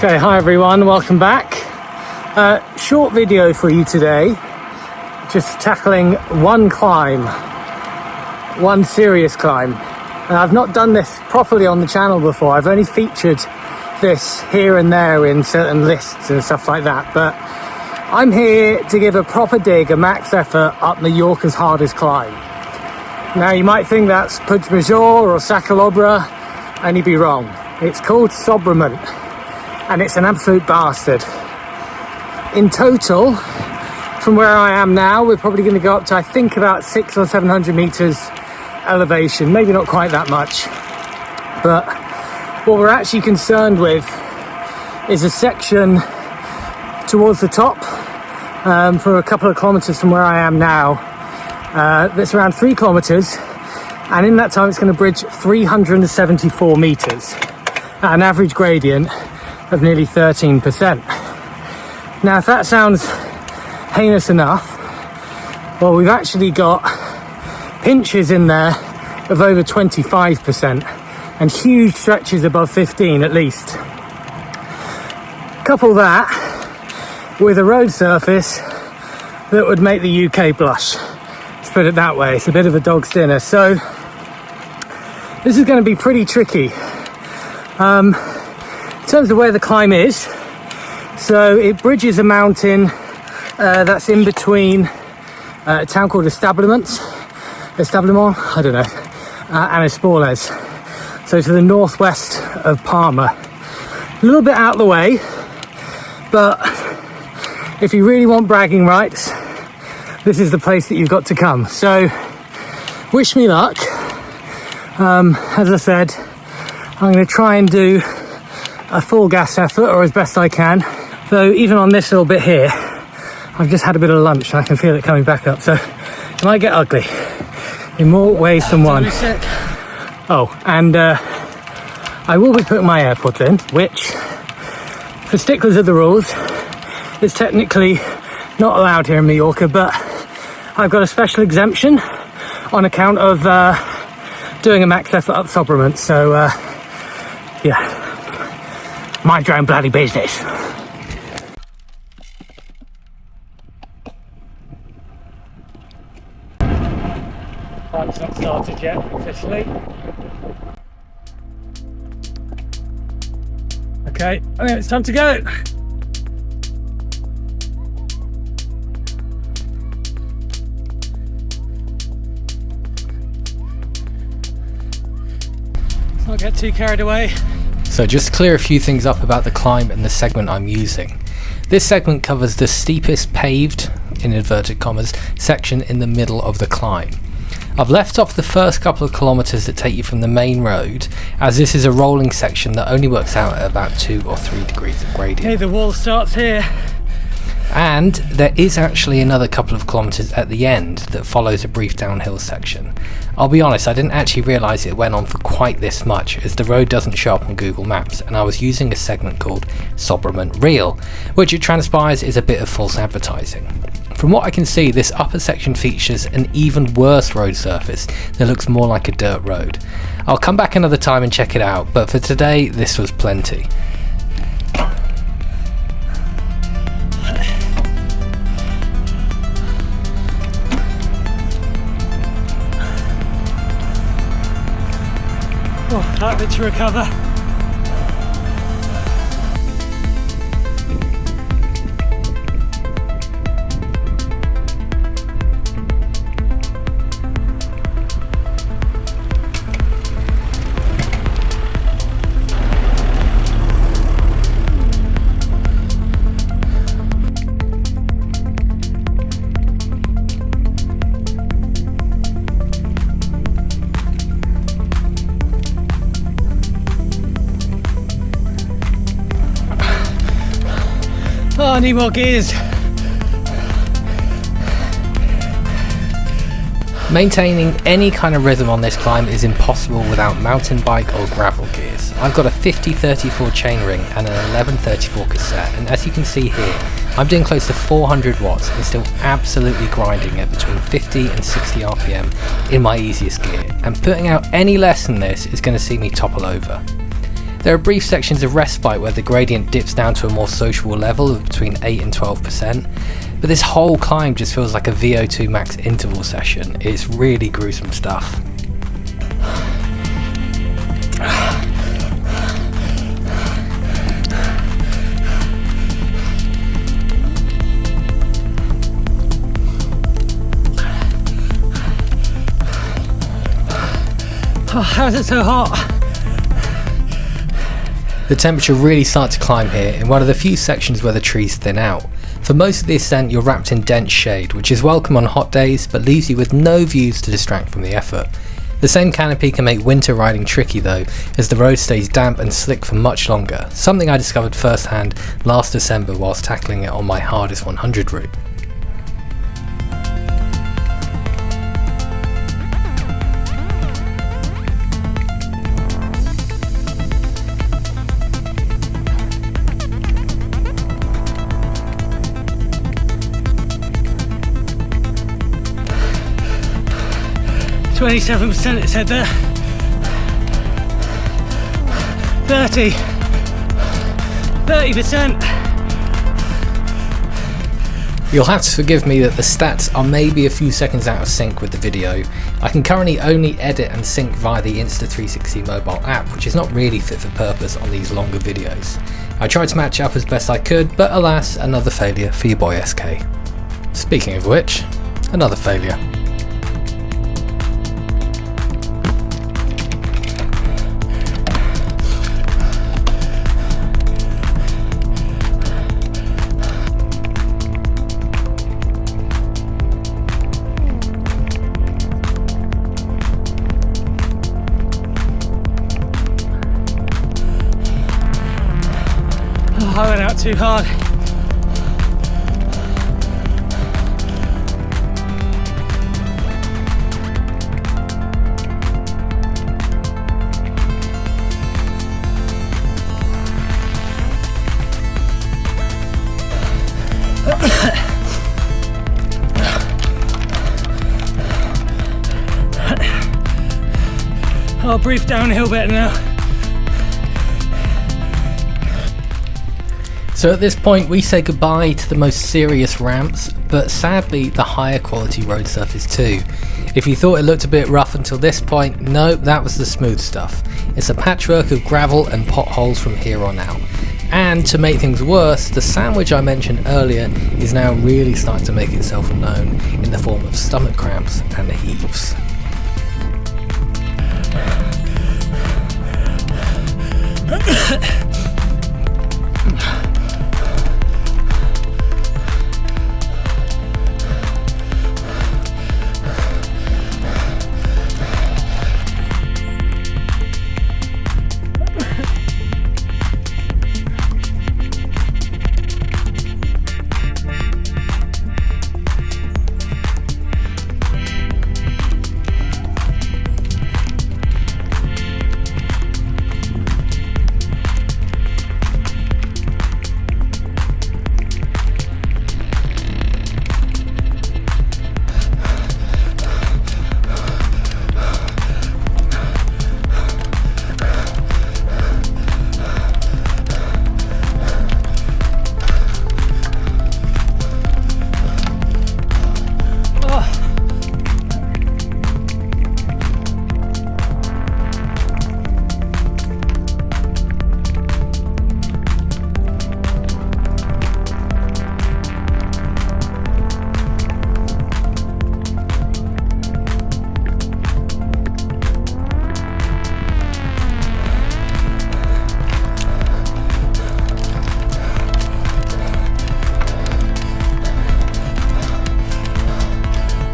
Okay, hi everyone, welcome back. Short video for you today, just tackling one climb, one serious climb. I've not done this properly on the channel before. I've only featured this here and there in certain lists and stuff like that, but I'm here to give a proper dig, a max effort up Mallorca's hardest climb. Now you might think that's Puigmajor or Sa Calobra, and you'd be wrong. It's called Sobremunt, and it's an absolute bastard. In total, from where I am now, we're probably going to go up to, I think, about 600 or 700 meters elevation, maybe not quite that much. But what we're actually concerned with is a section towards the top, for a couple of kilometers from where I am now, that's around 3 kilometers, and in that time it's going to bridge 374 meters at an average gradient of nearly 13%. Now, if that sounds heinous enough, well, we've actually got pinches in there of over 25% and huge stretches above 15 at least. Couple that with a road surface that would make the UK blush, let's put it that way. It's a bit of a dog's dinner, so this is going to be pretty tricky. In terms of where the climb is, so it bridges a mountain that's in between a town called Sobremunt, I don't know, and Esporles, so to the northwest of Palma. A little bit out of the way, but if you really want bragging rights, this is the place that you've got to come. So wish me luck. As I said, I'm going to try and do a full gas effort, or as best I can, though even on this little bit here I've just had a bit of lunch and I can feel it coming back up, so it might get ugly in more ways than one. Oh, and I will be putting my AirPods in, which for sticklers of the rules is technically not allowed here in Mallorca, but I've got a special exemption on account of doing a max effort up Sobremunt, so yeah, mind your own bloody business. Climb's not started yet, officially. Okay, I think it's time to go. Let's not get too carried away. So just to clear a few things up about the climb and the segment I'm using. This segment covers the steepest paved, in inverted commas, section in the middle of the climb. I've left off the first couple of kilometers that take you from the main road, as this is a rolling section that only works out at about 2 or 3 degrees of gradient. Okay, the wall starts here. And there is actually another couple of kilometers at the end that follows a brief downhill section. I'll be honest, I didn't actually realise it went on for quite this much, as the road doesn't show up on Google Maps, and I was using a segment called Sobremunt Real, which it transpires is a bit of false advertising. From what I can see, this upper section features an even worse road surface that looks more like a dirt road. I'll come back another time and check it out, but for today this was plenty. Oh, quite a bit to recover. Oh, I need more gears. Maintaining any kind of rhythm on this climb is impossible without mountain bike or gravel gears. I've got a 50-34 chainring and an 11-34 cassette, and as you can see here, I'm doing close to 400 watts and still absolutely grinding at between 50 and 60 RPM in my easiest gear, and putting out any less than this is going to see me topple over. There are brief sections of respite where the gradient dips down to a more sociable level of between 8 and 12%, but this whole climb just feels like a VO2 max interval session. It's really gruesome stuff. Oh, how is it so hot? The temperature really starts to climb here in one of the few sections where the trees thin out. For most of the ascent you're wrapped in dense shade, which is welcome on hot days but leaves you with no views to distract from the effort. The same canopy can make winter riding tricky though, as the road stays damp and slick for much longer, something I discovered firsthand last December whilst tackling it on my hardest 100 route. %, it said there. 30%. You'll have to forgive me that the stats are maybe a few seconds out of sync with the video. I can currently only edit and sync via the Insta360 mobile app, which is not really fit for purpose on these longer videos. I tried to match up as best I could, but alas, another failure for your boy SK. Speaking of which, another failure. I went out too hard. Oh, brief downhill bit now. So at this point we say goodbye to the most serious ramps, but sadly the higher quality road surface too. If you thought it looked a bit rough until this point, no, that was the smooth stuff. It's a patchwork of gravel and potholes from here on out. And to make things worse, the sandwich I mentioned earlier is now really starting to make itself known in the form of stomach cramps and heaves.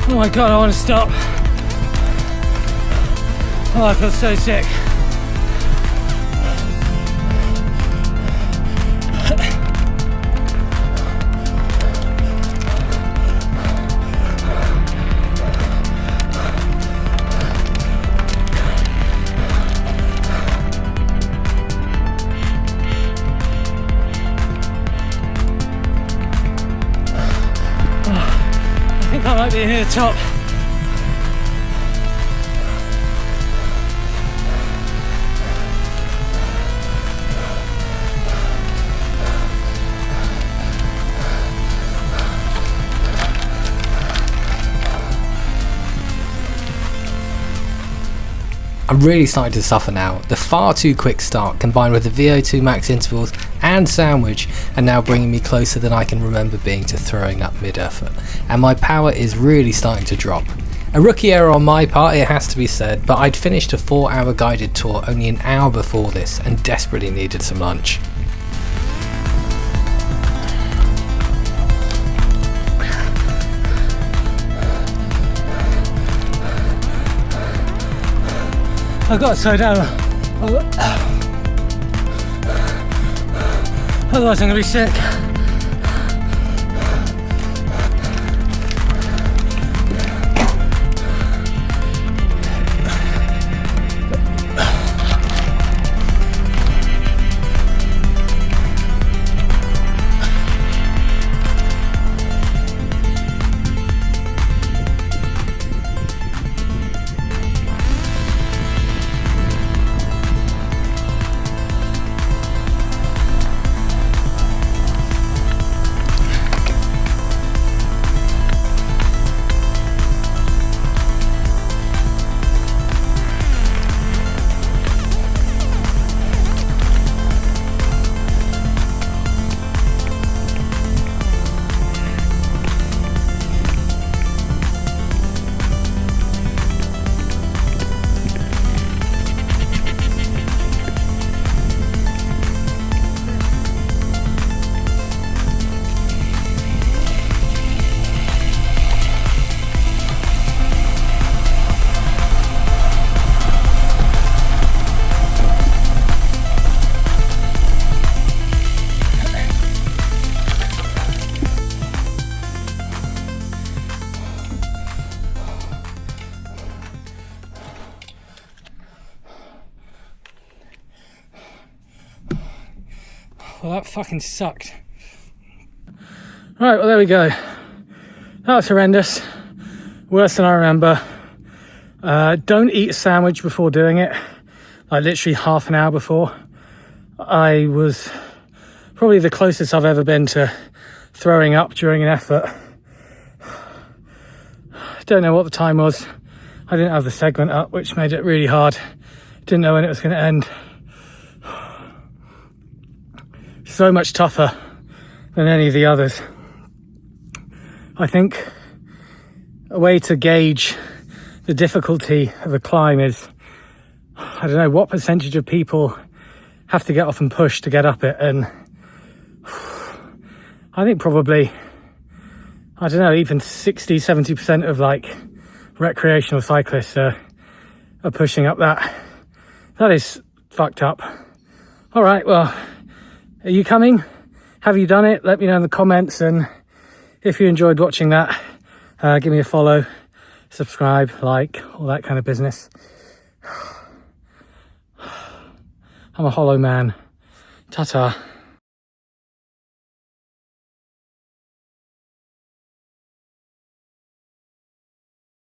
Oh my god, I want to stop. Oh, I feel so sick. I might be near the top. I'm really starting to suffer now. The far too quick start combined with the VO2 max intervals and sandwich are now bringing me closer than I can remember being to throwing up mid-effort, and my power is really starting to drop. A rookie error on my part, it has to be said, but I'd finished a 4-hour guided tour only an hour before this and desperately needed some lunch. I've got to slow down. Otherwise I'm going to be sick. Well, that fucking sucked. Right, well, there we go. That was horrendous. Worse than I remember. Don't eat a sandwich before doing it. Like literally half an hour before. I was probably the closest I've ever been to throwing up during an effort. Don't know what the time was. I didn't have the segment up, which made it really hard. Didn't know when it was going to end. So much tougher than any of the others. I think a way to gauge the difficulty of a climb is, I don't know, what percentage of people have to get off and push to get up it, and I think probably, I don't know, even 60-70% of like recreational cyclists are pushing up that. That is fucked up. All right, well, are you coming? Have you done it? Let me know in the comments, and if you enjoyed watching that, give me a follow, subscribe, like, all that kind of business. I'm a hollow man. Ta-ta.